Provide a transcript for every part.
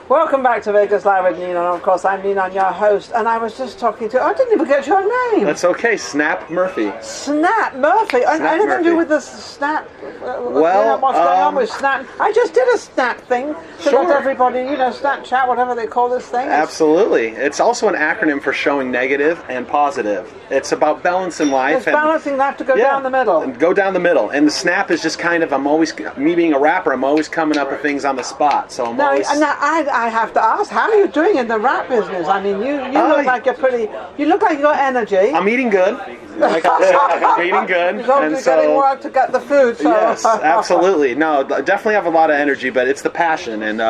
Welcome back to Vegas Live with Ninon. Of course, I'm Ninon, your host, and I was just talking to... I didn't even get your name. That's okay. Snap Murphy. Snap Murphy. Anything to do with the Snap? Well, what's going on with Snap? I just did a Snap thing to let everybody, Snapchat, whatever they call this thing. Absolutely. It's also an acronym for showing negative and positive. It's about balance in life. It's balancing life to go down the middle. And go down the middle. And the Snap is just kind of, me being a rapper, I'm always coming up with things on the spot. So I'm always... Now, I have to ask, how are you doing in the rap business? I mean, you look like you're pretty... You look like you got energy. I'm eating good. Like I said, I'm eating good. You're obviously getting work to get the food. So. Yes, absolutely. No, definitely have a lot of energy, but it's the passion. And,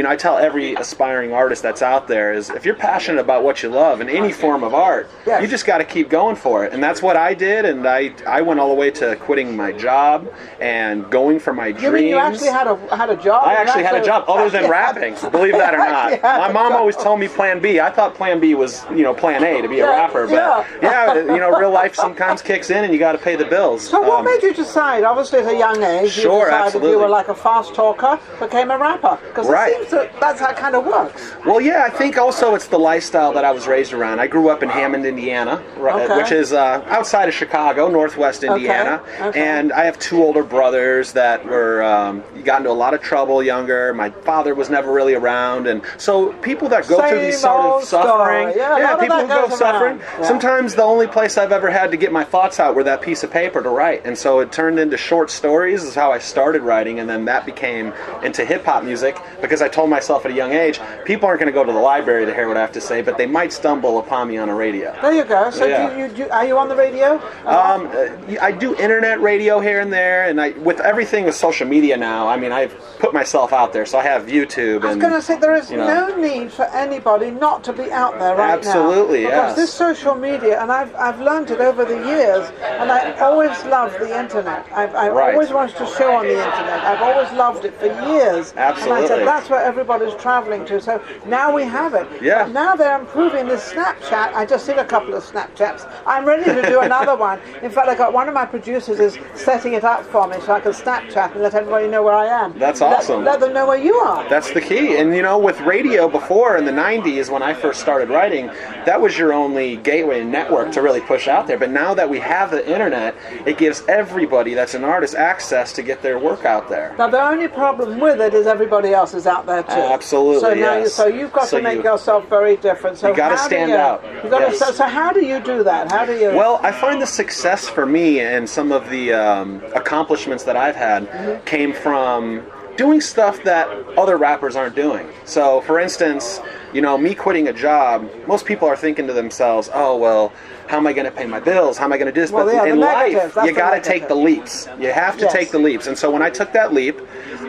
I tell every aspiring artist that's out there is if you're passionate about what you love in any form of art, you just got to keep going for it. And that's what I did. And I went all the way to quitting my job and going for my dreams. You mean you actually had a job? I actually had a job other than rapping, believe that or not. My mom always told me plan B. I thought plan B was, plan A to be a rapper. But real life sometimes kicks in and you got to pay the bills. So what made you decide, obviously at a young age, you decided absolutely. You were like a fast talker, became a rapper? Because it seems that's how it kind of works. Well, yeah, I think also it's the lifestyle that I was raised around. I grew up in Hammond, Indiana, which is outside of Chicago, northwest Indiana. Okay. And I have two older brothers that were got into a lot of trouble younger. My father was never really around. And so people that go through these sort of suffering, people who go suffering, sometimes the only place I've ever had to get my thoughts out were that piece of paper to write. And so it turned into short stories is how I started writing, and then that became into hip-hop music because I told myself at a young age, people aren't going to go to the library to hear what I have to say, but they might stumble upon me on a radio. There you go. So are you on the radio? I do internet radio here and there, and with everything with social media now, I mean, I've put myself out there, so I have YouTube. I was going to say, there is no need for anybody not to be out there right now. Absolutely, because this social media, and I've learned it over the years, and I always loved the internet. I've always wanted to show on the internet. I've always loved it for years. Absolutely. And I said, that's where everybody's traveling to. So now we have it. Yeah. But now they're improving this Snapchat. I just did a couple of Snapchats. I'm ready to do another one. In fact, I got one of my producers is setting it up for me so I can Snapchat and let everybody know where I am. That's awesome. Let them know where you are. That's the key. And with radio before in the 90s when I first started writing, that was your only gateway and network to really push out there. But now that we have the internet, it gives everybody that's an artist access to get their work out there. Now the only problem with it is everybody else is out there too. Absolutely. So now so you've got to make yourself very different. So you got to stand out. So how do you do that? How do you? Well, I find the success for me and some of the accomplishments that I've had came from doing stuff that other rappers aren't doing. So, for instance, me quitting a job, most people are thinking to themselves, oh, well, how am I going to pay my bills? How am I going to do this? Well, but in life, you got to take the leaps. You have to take the leaps. And so when I took that leap,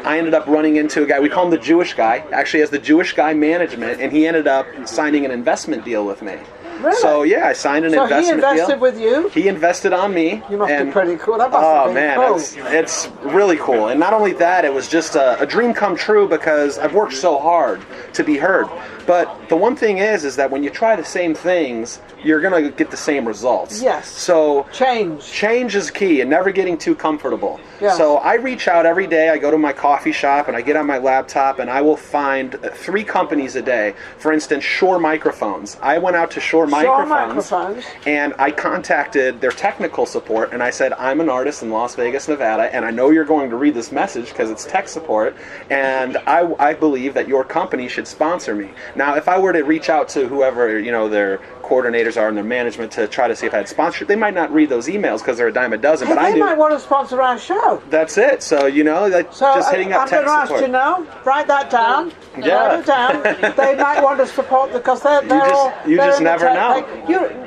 I ended up running into a guy, we call him the Jewish guy, actually has the Jewish guy management, and he ended up signing an investment deal with me. Really? So yeah, I signed an investment deal. So he invested with you? He invested on me. You must be pretty cool. That must be cool. It's really cool. And not only that, it was just a dream come true because I've worked so hard to be heard. But the one thing is that when you try the same things, you're going to get the same results. Yes. So change is key, and never getting too comfortable. Yes. So I reach out every day. I go to my coffee shop and I get on my laptop and I will find 3 companies a day. For instance, Shure microphones. I went out to Shure microphones and I contacted their technical support and I said, I'm an artist in Las Vegas, Nevada, and I know you're going to read this message because it's tech support, and I believe that your company should sponsor me. Now, if I were to reach out to whoever, their coordinators are in their management to try to see if I had sponsorship, they might not read those emails because they're a dime a dozen. Hey, but they might want to sponsor our show. That's it. So, just hitting up tech support. I'm going to ask write that down. Write it down. They might want to support because they're you just never know.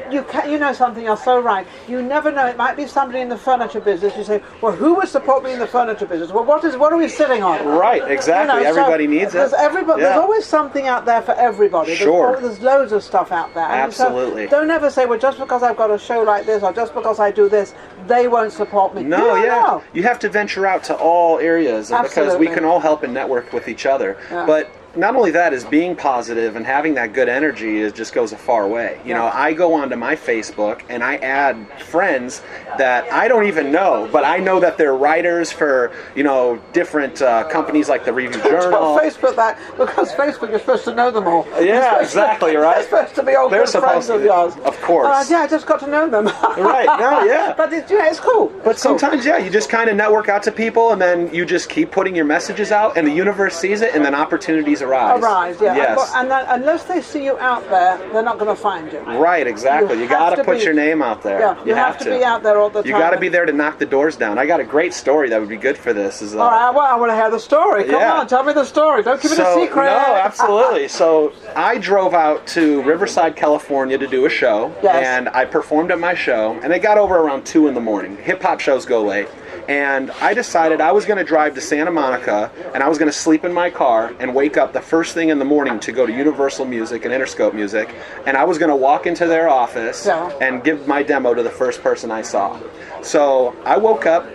You know something, you're so right. You never know. It might be somebody in the furniture business. You say, well, who would support me in the furniture business? Well, what are we sitting on? Right, exactly. Everybody needs it. There's always something out there for everybody. Sure. There's loads of stuff out there. Absolutely. So don't ever say, well, just because I've got a show like this or just because I do this, they won't support me. No, you have to venture out to all areas because we can all help and network with each other. Yeah. But not only that, is being positive and having that good energy just goes a far way. You know, I go onto my Facebook and I add friends that I don't even know, but I know that they're writers for, you know, different companies like the Review Journal. Facebook that, because Facebook you're supposed to know them all. Yeah, exactly, right? They're supposed to be all good friends of yours. Of course. Yeah, I just got to know them. Right, no, yeah. But it's cool. But sometimes, yeah, you just kind of network out to people, and then you just keep putting your messages out, and the universe sees it, and then opportunities arise. Yeah. Yes. And then, unless they see you out there, they're not going to find you. Right, exactly. You got to put your name out there. Yeah, you have to be out there all the time. You got to be there to knock the doors down. I got a great story that would be good for this. All right, well, I want to hear the story. Come on, tell me the story. Don't keep it a secret. No, absolutely. So I drove out to Riverside, California to do a show, and I performed at my show, and it got over around 2 in the morning. Hip-hop shows go late. And I decided I was going to drive to Santa Monica, and I was going to sleep in my car and wake up the first thing in the morning to go to Universal Music and Interscope Music, and I was going to walk into their office and give my demo to the first person I saw. So I woke up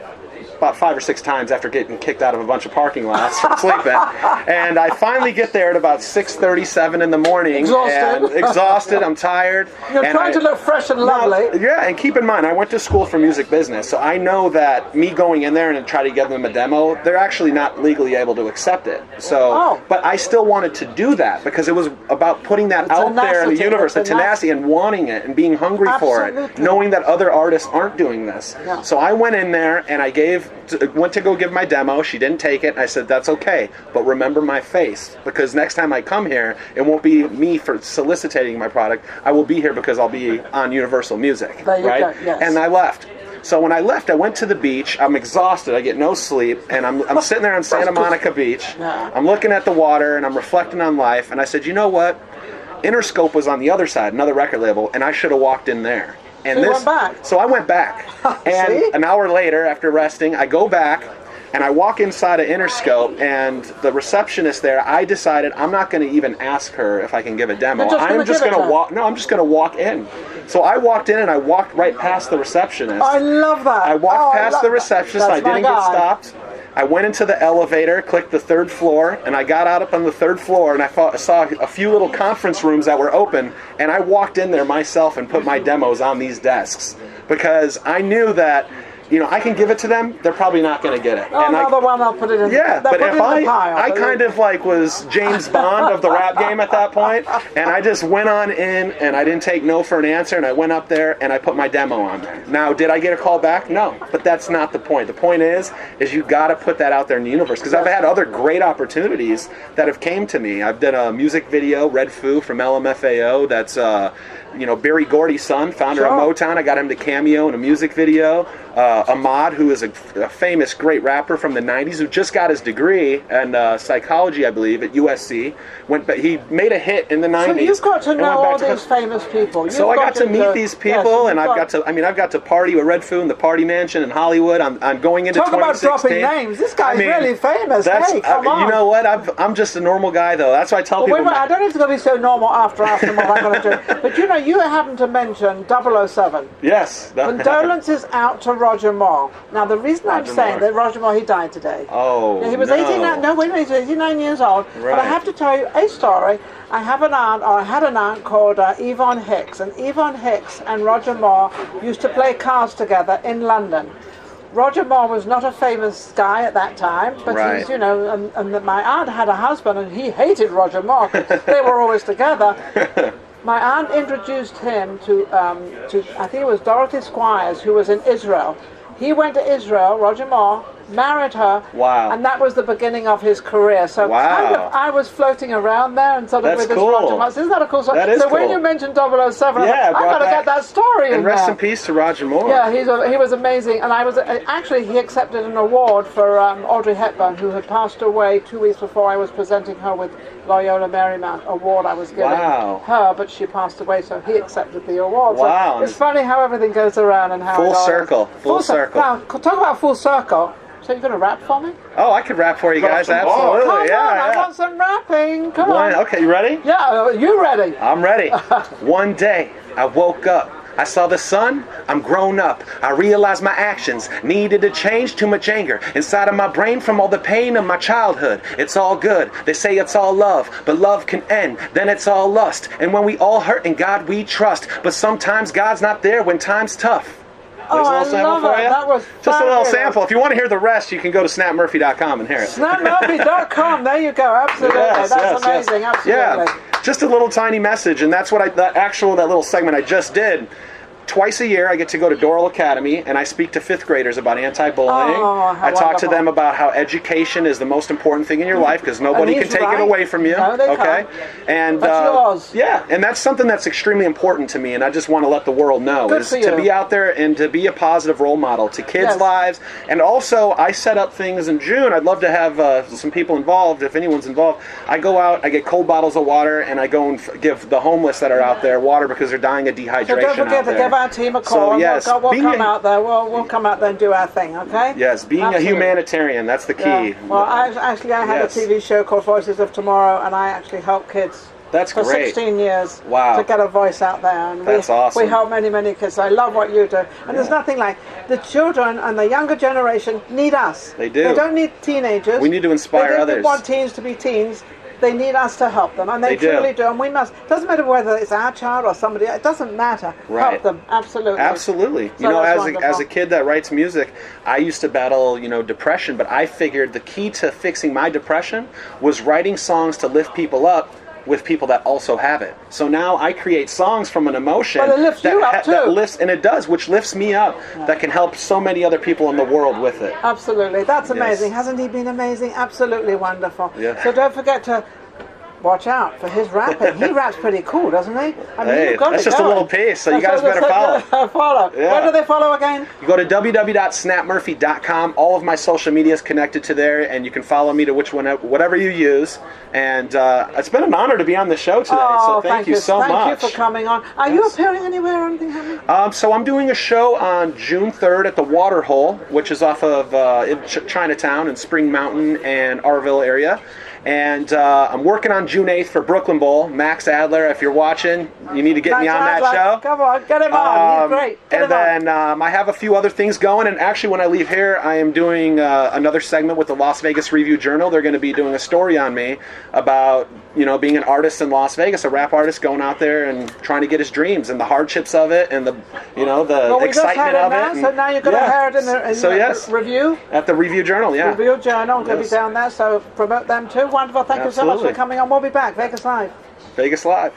about 5 or 6 times after getting kicked out of a bunch of parking lots from sleeping, and I finally get there at about 6:37 in the morning. Exhausted. I'm tired. You're trying to look fresh and lovely. Yeah, and keep in mind, I went to school for music business, so I know that me going in there and try to give them a demo, they're actually not legally able to accept it. So, but I still wanted to do that because it was about putting that out there in the universe, the tenacity and wanting it and being hungry for it, knowing that other artists aren't doing this. So I went in there and I went to go give my demo. She didn't take it. I said, that's okay, but remember my face, because next time I come here, it won't be me for soliciting my product. I will be here because I'll be on Universal Music, right? And I left. So when I left, I went to the beach. I'm exhausted. I get no sleep, and I'm sitting there on Santa Monica Beach. I'm looking at the water, and I'm reflecting on life, and I said, you know what? Interscope was on the other side, another record label, and I should have walked in there. And so I went back, and an hour later, after resting, I go back, and I walk inside of Interscope, and the receptionist there, I decided I'm not going to even ask her if I can give a demo. I'm just going to walk. No, I'm just going to walk in. So I walked in, and I walked right past the receptionist. I love that. I walked past the receptionist. I didn't get stopped. I went into the elevator, clicked the 3rd floor, and I got out up on the 3rd floor, and I saw a few little conference rooms that were open, and I walked in there myself and put my demos on these desks because I knew that, you know, I can give it to them, they're probably not going to get it. Another one, I'll put it in. Yeah, but if I kind of like was James Bond of the rap game at that point, and I just went on in, and I didn't take no for an answer, and I went up there, and I put my demo on there. Now, did I get a call back? No, but that's not the point. The point is you got to put that out there in the universe, because I've had other great opportunities that have came to me. I've done a music video, Red Foo from LMFAO, that's you know, Barry Gordy's son, founder of Motown. I got him to cameo in a music video. Ahmad, who is a famous, great rapper from the 90s, who just got his degree in psychology, I believe, at USC. He made a hit in the 90s. So you've got to know all these famous people. So I got to meet these people, and I've got to party with Red Foo in the Party Mansion in Hollywood. I'm going into 2016. Talk about dropping names. This guy's really famous. Hey, come on. You know what? I'm just a normal guy, though. That's why I tell people. Wait, I don't need to be so normal after what I'm going to do. But you know, you happen to mention 007. Yes. Condolences out to Roger Moore. Now, the reason I'm saying that Roger Moore, he died today. Oh, he was 89 years old. Right. But I have to tell you a story. I had an aunt called Yvonne Hicks, and Yvonne Hicks and Roger Moore used to play cards together in London. Roger Moore was not a famous guy at that time, but he's, you know, and my aunt had a husband, and he hated Roger Moore because they were always together. My aunt introduced him to I think it was Dorothy Squires, who was in Israel. He went to Israel, Roger Moore, married her, and that was the beginning of his career. So kind of, I was floating around there and sort of with this Roger Moore. Isn't that a cool story? That is so cool. When you mentioned 007, I've got to get that story in there. And rest in peace to Roger Moore. Yeah, he was amazing. And I was actually, he accepted an award for Audrey Hepburn, who had passed away 2 weeks before I was presenting her with Loyola Marymount award I was giving her, but she passed away, so he accepted the award. Wow. So it's funny how everything goes around and how full circle. Now, talk about full circle. So you're going to rap for me? Oh, I could rap for you guys, absolutely. Come on, I want some rapping. Come on. Okay, you ready? Yeah, you ready? I'm ready. One day, I woke up I saw the sun, I'm grown up. I realized my actions needed to change. Too much anger inside of my brain from all the pain of my childhood. It's all good, they say it's all love, but love can end, then it's all lust. And when we all hurt, in God we trust, but sometimes God's not there when time's tough. Oh, I love it. That was just a little sample. If you want to hear the rest, you can go to snapmurphy.com and hear it. Snapmurphy.com. There you go. Absolutely. Yes, that's amazing. Yes. Absolutely. Yeah. Just a little tiny message, and that's what that little segment I just did. Twice a year, I get to go to Doral Academy, and I speak to fifth graders about anti-bullying. I talk to them about how education is the most important thing in your life, because nobody can take it away from you. No, they can't. And that's yours. Yeah, and that's something that's extremely important to me, and I just want to let the world know is to be out there and to be a positive role model to kids' lives. And also, I set up things in June. I'd love to have some people involved. If anyone's involved, I go out, I get cold bottles of water, and I go and give the homeless that are out there water because they're dying of dehydration. So don't forget to give our team a call. So, we'll come out there. We'll come out there and do our thing. Okay. Yes, being a humanitarian, that's the key. Yeah. Well, I had a TV show called Voices of Tomorrow, and I actually help kids. That's for great. 16 years to get a voice out there. And that's awesome. We help many, many kids. I love what you do. And there's nothing like the children and the younger generation need us. They do. They don't need teenagers. We need to inspire others. They want teens to be teens. They need us to help them, and they truly do. And we must. It doesn't matter whether it's our child or somebody. It doesn't matter. Right. Help them. Absolutely. Absolutely. So as a kid that writes music, I used to battle depression, but I figured the key to fixing my depression was writing songs to lift people up with people that also have it. So now I create songs from an emotion that lifts, and it does, which lifts me up, that can help so many other people in the world with it. Absolutely. That's amazing. Hasn't he been amazing? Absolutely wonderful. Yeah. So don't forget to watch out for his rapping. He raps pretty cool, doesn't he? I mean, hey, that's just a little piece, so you guys better follow. Yeah. Where do they follow again? You go to www.snapmurphy.com. All of my social media is connected to there, and you can follow me to whatever you use. And it's been an honor to be on the show today, so thank you so much. Thank you for coming on. Are you appearing anywhere or anything happening? So I'm doing a show on June 3rd at the Waterhole, which is off of Chinatown in Spring Mountain and Arville area. And I'm working on June 8th for Brooklyn Bowl. Max Adler, if you're watching, you need to get me on that show. Come on, get him on. He's great. Then I have a few other things going. And actually, when I leave here, I am doing another segment with the Las Vegas Review-Journal. They're going to be doing a story on me about being an artist in Las Vegas, a rap artist going out there and trying to get his dreams and the hardships of it and the excitement of it. So now you're going to hear it in the review? At the Review-Journal, yeah. Review-Journal, going to be down there, so promote them too. Wonderful. Thank you so much for coming on. We'll be back. Vegas Live. Vegas Live.